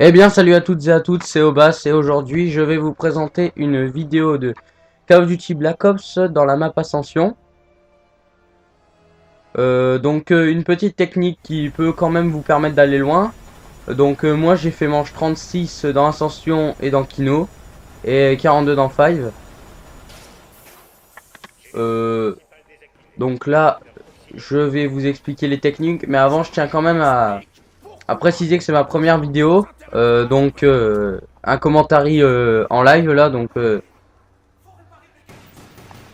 Eh bien, salut à toutes et à toutes, c'est Obas et aujourd'hui je vais vous présenter une vidéo de Call of Duty Black Ops dans la map Ascension. Une petite technique qui peut quand même vous permettre d'aller loin. Moi j'ai fait manche 36 dans Ascension et dans Kino et 42 dans Five. Euh, donc là je vais vous expliquer les techniques, mais avant je tiens quand même à préciser que c'est ma première vidéo. Un commentary en live là,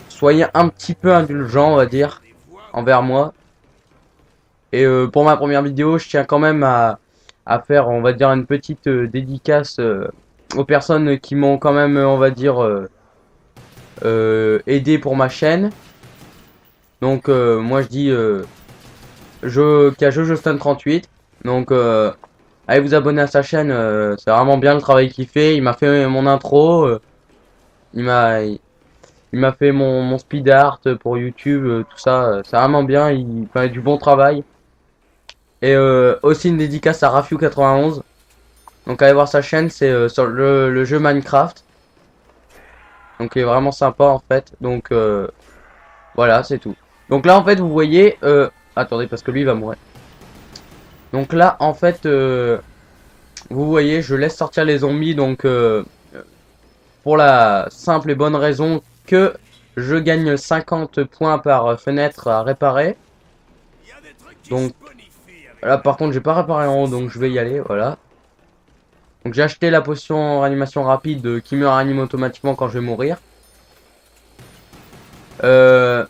soyez un petit peu indulgent, on va dire, envers moi. Pour ma première vidéo, je tiens quand même à faire, on va dire, une petite dédicace aux personnes qui m'ont quand même, on va dire, aidé pour ma chaîne. Moi je dis Justin38. Allez vous abonner à sa chaîne, c'est vraiment bien le travail qu'il fait. Il m'a fait mon intro, il m'a il m'a fait mon speed art pour YouTube, tout ça, c'est vraiment bien. Il fait du bon travail. Aussi une dédicace à Rafiu91. Donc allez voir sa chaîne, c'est sur le jeu Minecraft. Donc il est vraiment sympa en fait. Voilà, c'est tout. Donc là en fait vous voyez... attendez parce que lui il va mourir. Donc là en fait vous voyez je laisse sortir les zombies pour la simple et bonne raison que je gagne 50 points par fenêtre à réparer. Donc là par contre j'ai pas réparé en haut donc je vais y aller, voilà. Donc j'ai acheté la potion réanimation rapide qui me réanime automatiquement quand je vais mourir. Euh,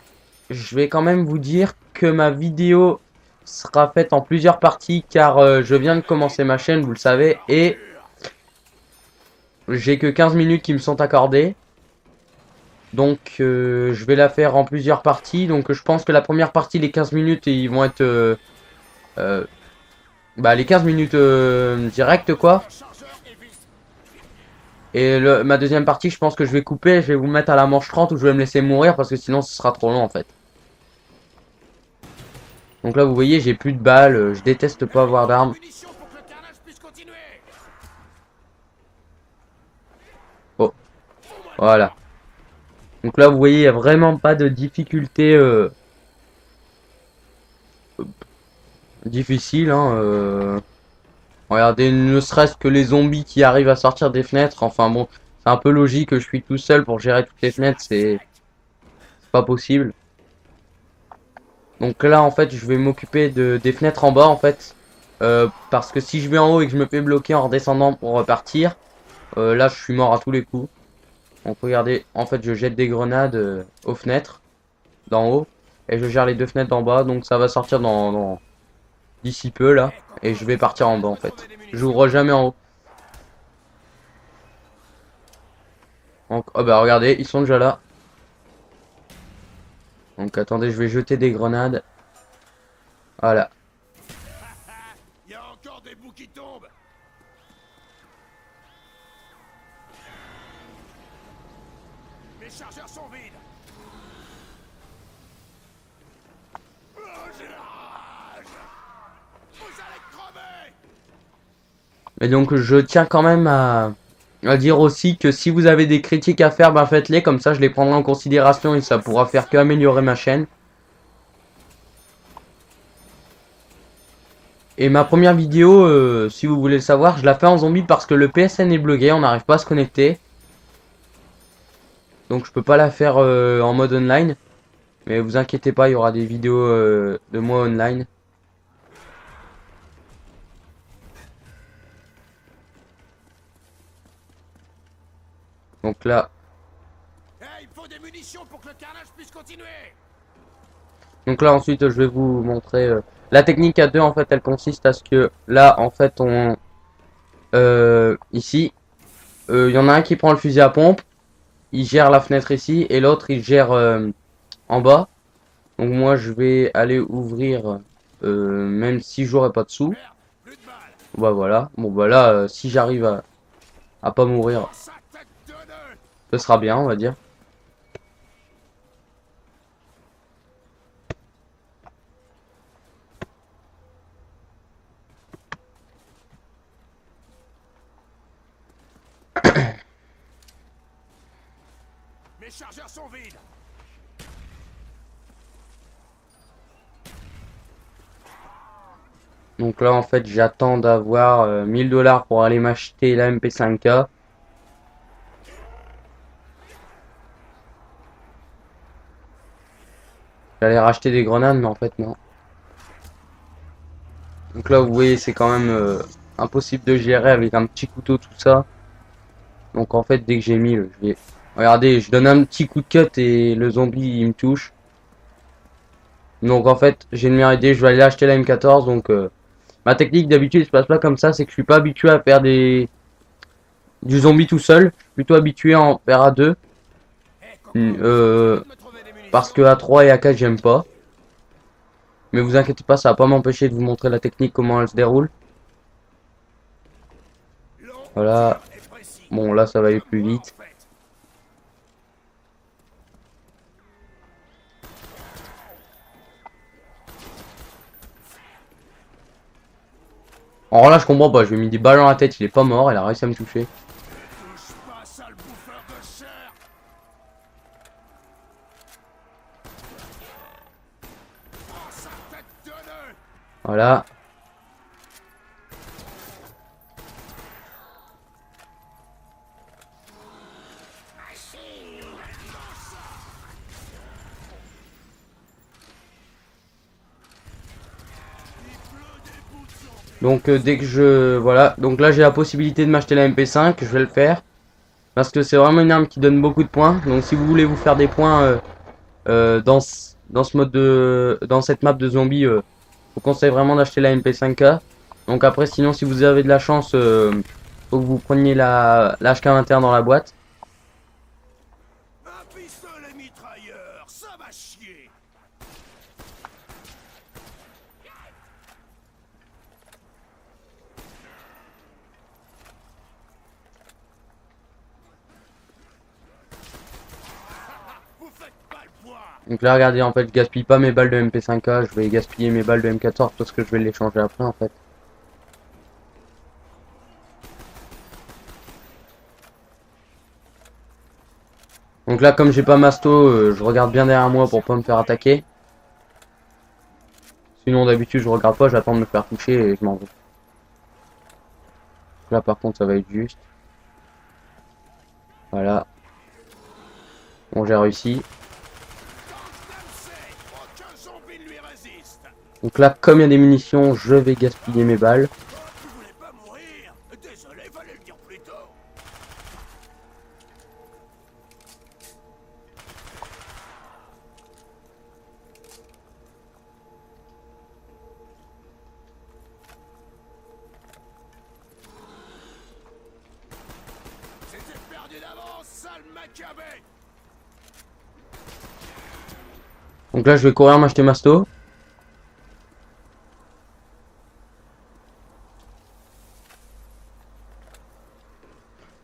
je vais quand même vous dire que ma vidéo sera faite en plusieurs parties car je viens de commencer ma chaîne, vous le savez, et j'ai que 15 minutes qui me sont accordées. Je vais la faire en plusieurs parties. Donc je pense que la première partie, les 15 minutes, ils vont être euh, les 15 minutes directes quoi. Ma deuxième partie, je pense que je vais couper, je vais vous mettre à la manche 30 où je vais me laisser mourir parce que sinon ce sera trop long en fait. Donc là vous voyez j'ai plus de balles, je déteste pas avoir d'armes. Oh, voilà. Donc là vous voyez il n'y a vraiment pas de difficulté difficile. Regardez, ne serait-ce que les zombies qui arrivent à sortir des fenêtres. Enfin bon, c'est un peu logique que je suis tout seul pour gérer toutes les fenêtres, c'est pas possible. Donc là en fait je vais m'occuper des fenêtres en bas en fait. Parce que si je vais en haut et que je me fais bloquer en redescendant pour repartir, là je suis mort à tous les coups. Donc regardez, en fait je jette des grenades aux fenêtres d'en haut. Et je gère les deux fenêtres d'en bas. Donc ça va sortir d'ici peu là. Et je vais partir en bas en fait. J'ouvre jamais en haut. Donc, oh bah regardez, ils sont déjà là. Donc attendez, je vais jeter des grenades. Voilà. Il y a encore des bouts qui tombent. Mes chargeurs sont vides. Oh, j'ai la rage. Vous allez crever. Et donc je tiens quand même à dire aussi que si vous avez des critiques à faire, ben faites-les, comme ça je les prendrai en considération et ça pourra faire qu'améliorer ma chaîne. Et ma première vidéo, si vous voulez le savoir, je la fais en zombie parce que le PSN est bloqué, on n'arrive pas à se connecter. Donc je peux pas la faire en mode online. Mais vous inquiétez pas, il y aura des vidéos de moi online. Donc là, Hey, il me faut des munitions pour que le carnage puisse continuer. ensuite je vais vous montrer la technique à deux en fait, elle consiste à ce que là en fait ici, il y en a un qui prend le fusil à pompe, il gère la fenêtre ici et l'autre il gère en bas. Donc moi je vais aller ouvrir même si j'aurai pas de sous. Merde, plus de balles. Bah voilà, bon bah là si j'arrive à pas mourir, Dans sa tête de nœud. ce sera bien on va dire. Mes chargeurs sont vides. Donc là en fait j'attends d'avoir 1000 $ pour aller m'acheter la MP5K. J'allais racheter des grenades mais en fait non. Donc là vous voyez c'est quand même impossible de gérer avec un petit couteau tout ça. Donc en fait dès que j'ai mis je vais... Regardez, je donne un petit coup de cut et le zombie il me touche. Donc en fait j'ai une meilleure idée, je vais aller acheter la M14. Donc ma technique d'habitude se passe pas comme ça, c'est que je suis pas habitué à faire du zombie tout seul. Je suis plutôt habitué à en faire à deux. Hé, Coco, Euh, me trouver des munitions. parce que à 3 et à 4 j'aime pas. Mais vous inquiétez pas, ça va pas m'empêcher de vous montrer la technique, comment elle se déroule. Long, Voilà. dur et précis. Bon là ça va aller Comme plus moi, vite. en fait. Alors là je comprends pas, je lui ai mis des balles dans la tête, il est pas mort, il a réussi à me toucher. Touche pas, sale bouffeur de chair. Oh, sa tête de nœud. Voilà. Donc dès que je... Voilà, donc là j'ai la possibilité de m'acheter la MP5, je vais le faire. Parce que c'est vraiment une arme qui donne beaucoup de points. Donc si vous voulez vous faire des points dans ce mode de... Dans cette map de zombies, je vous conseille vraiment d'acheter la MP5K. Donc après sinon si vous avez de la chance, faut que vous preniez la HK21 dans la boîte. Un pistolet mitrailleur, ça va chier. Vous faites pas le poids. Donc là regardez en fait je gaspille pas mes balles de MP5K, je vais gaspiller mes balles de M14 parce que je vais les changer après en fait. Donc là comme j'ai pas masto, je regarde bien derrière moi pour pas me faire attaquer. Sinon d'habitude je regarde pas, j'attends de me faire toucher et je m'en vais. Là par contre ça va être juste. Voilà. Bon j'ai réussi. Aucun zombie ne lui résiste. Donc là comme il y a des munitions, je vais gaspiller mes balles. Tu voulais pas mourir? Désolé, fallait le dire plus tôt. C'était perdu d'avance, sale macabé. Donc là je vais courir m'acheter masto.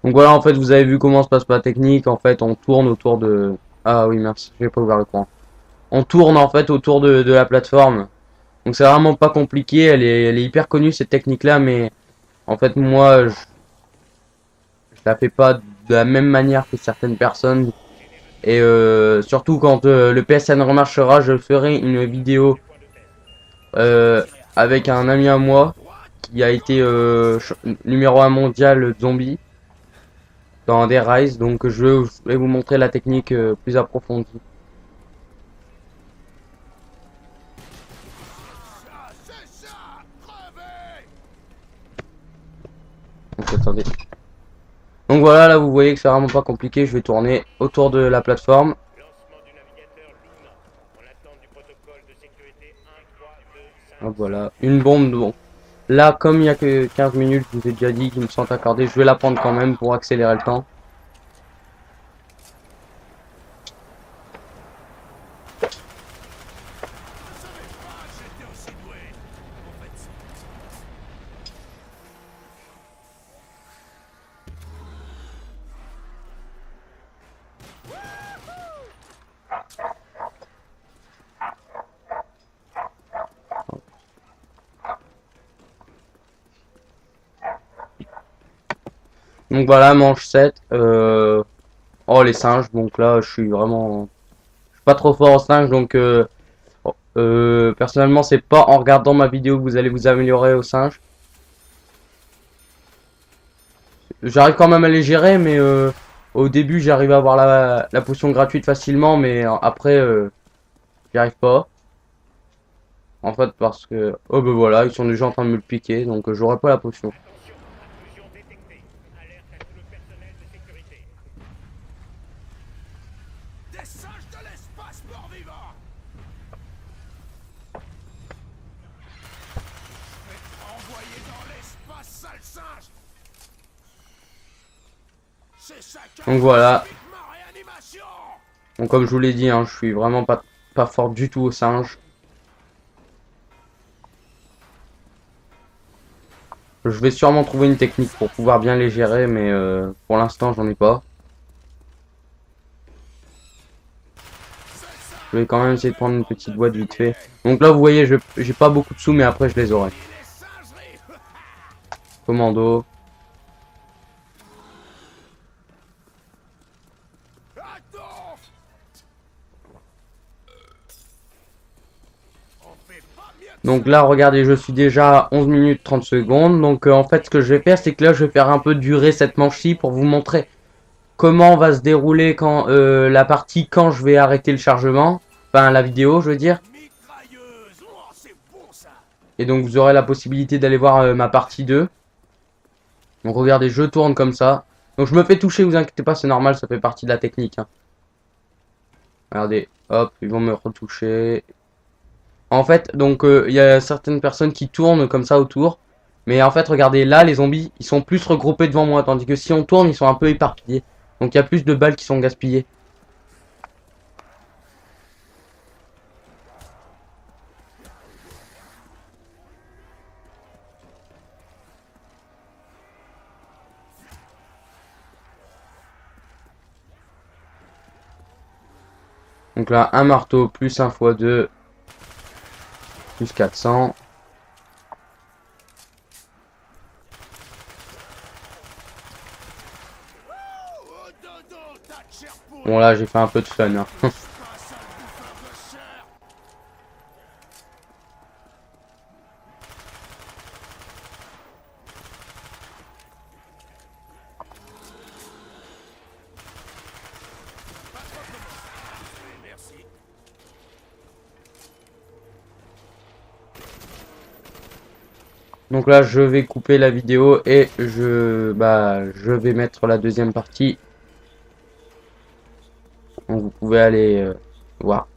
Donc voilà en fait vous avez vu comment se passe la technique. En fait on tourne autour de... Ah oui merci, j'ai pas ouvert le courant. On tourne en fait autour de la plateforme. Donc c'est vraiment pas compliqué, elle est hyper connue cette technique là, mais en fait moi je la fais pas de la même manière que certaines personnes. Et surtout quand le PSN remarchera, je ferai une vidéo euh, avec un ami à moi qui a été numéro 1 mondial zombie dans des Rise. Donc je vais vous montrer la technique plus approfondie. Ça, c'est ça. Crevez. Donc attendez. Donc voilà, là vous voyez que c'est vraiment pas compliqué, je vais tourner autour de la plateforme. Lancement du navigateur Luna. En attente du protocole de sécurité 1, 3, 2, 5. Hop, voilà, une bombe. Bon. Là, comme il y a que 15 minutes, je vous ai déjà dit qu'ils me sont accordés, je vais la prendre quand même pour accélérer le temps. Je savais pas que j'étais aussi doué. En fait, Donc voilà, manche 7. Oh, les singes. Donc là, je suis vraiment... Je suis pas trop fort en singes. Donc personnellement, c'est pas en regardant ma vidéo que vous allez vous améliorer aux singes. J'arrive quand même à les gérer, mais au début, j'arrive à avoir la potion gratuite facilement. Mais après, j'y arrive pas. En fait, parce que... Oh, ben voilà, ils sont déjà en train de me le piquer. Donc j'aurai pas la potion. Attention, intrusion détectée. Alerte à tout le personnel de sécurité. Des singes de l'espace mort-vivant! Je vais te renvoyer dans l'espace, sale singe! C'est ça qui Donc voilà. ma réanimation! Donc comme je vous l'ai dit, hein, je suis vraiment pas fort du tout aux singes. Je vais sûrement trouver une technique pour pouvoir bien les gérer, mais pour l'instant, j'en ai pas. Je vais quand même essayer de prendre une petite boîte vite fait. Donc là, vous voyez, j'ai pas beaucoup de sous, mais après, je les aurai. Les singeries! Commando. Attends! On fait pas mieux que Donc ça. là, regardez, je suis déjà à 11 minutes 30 secondes. Donc en fait, ce que je vais faire, c'est que là, je vais faire un peu durer cette manche-ci pour vous montrer comment va se dérouler quand la partie, quand je vais arrêter le chargement. Enfin, la vidéo, je veux dire. Mitrailleuse! Oh, c'est bon ça! Et donc, vous aurez la possibilité d'aller voir ma partie 2. Donc regardez, je tourne comme ça. Donc je me fais toucher, vous inquiétez pas, c'est normal, ça fait partie de la technique. Hein. Regardez, hop, ils vont me retoucher. En fait, donc il y a certaines personnes qui tournent comme ça autour. Mais en fait, regardez, là, les zombies, ils sont plus regroupés devant moi. Tandis que si on tourne, ils sont un peu éparpillés. Donc il y a plus de balles qui sont gaspillées. Donc là, un marteau plus 1 x 2 plus 400. Oh, dodo, tas de chair pourrie! Bon là, j'ai fait un peu de fun. Hein. Pas sale bouffeur de chair! Merci. Donc là, je vais couper la vidéo et je vais mettre la deuxième partie. Donc vous pouvez aller voir.